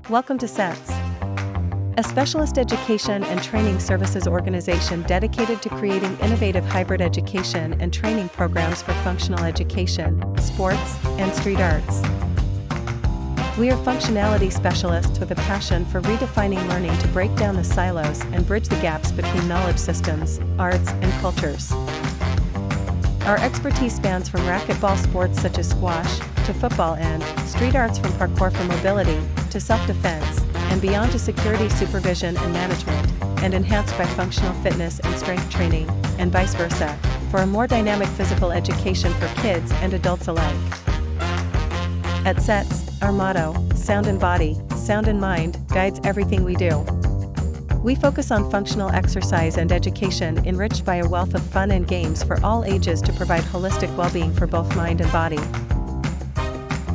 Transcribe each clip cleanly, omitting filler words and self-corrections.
Welcome to SeTs, a specialist education and training services organization dedicated to creating innovative hybrid education and training programs for functional education, sports, and street arts. We are functionality specialists with a passion for redefining learning to break down the silos and bridge the gaps between knowledge systems, arts, and cultures. Our expertise spans from racquetball sports such as squash, to football and street arts, from parkour for mobility, to self-defense, and beyond, to security supervision and management, and enhanced by functional fitness and strength training, and vice versa, for a more dynamic physical education for kids and adults alike. At SeTs, our motto, Sound in Body, Sound in Mind, guides everything we do. We focus on functional exercise and education enriched by a wealth of fun and games for all ages to provide holistic well-being for both mind and body.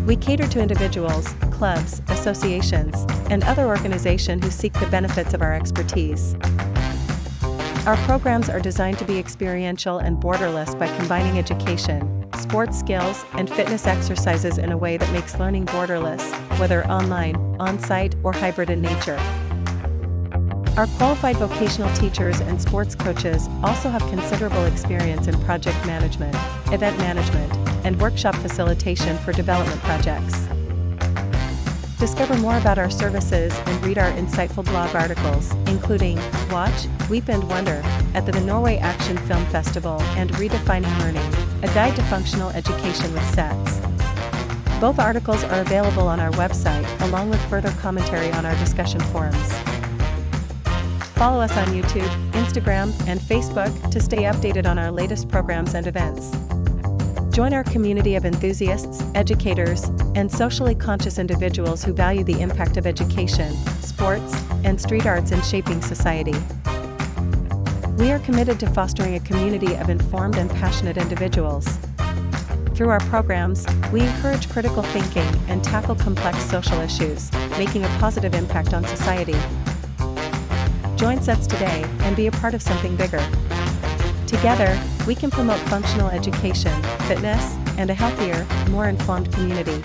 We cater to individuals, clubs, associations, and other organizations who seek the benefits of our expertise. Our programs are designed to be experiential and borderless by combining education, sports skills, and fitness exercises in a way that makes learning borderless, whether online, on-site, or hybrid in nature. Our qualified vocational teachers and sports coaches also have considerable experience in project management, event management, and workshop facilitation for development projects. Discover more about our services and read our insightful blog articles, including Watch, Weep and Wonder, at the Norway Action Film Festival, and Redefining Learning, a guide to functional education with SeTs. Both articles are available on our website, along with further commentary on our discussion forums. Follow us on YouTube, Instagram, and Facebook to stay updated on our latest programs and events. Join our community of enthusiasts, educators, and socially conscious individuals who value the impact of education, sports, and street arts in shaping society. We are committed to fostering a community of informed and passionate individuals. Through our programs, we encourage critical thinking and tackle complex social issues, making a positive impact on society. Join SeTs today and be a part of something bigger. Together, we can promote functional education, fitness, and a healthier, more informed community.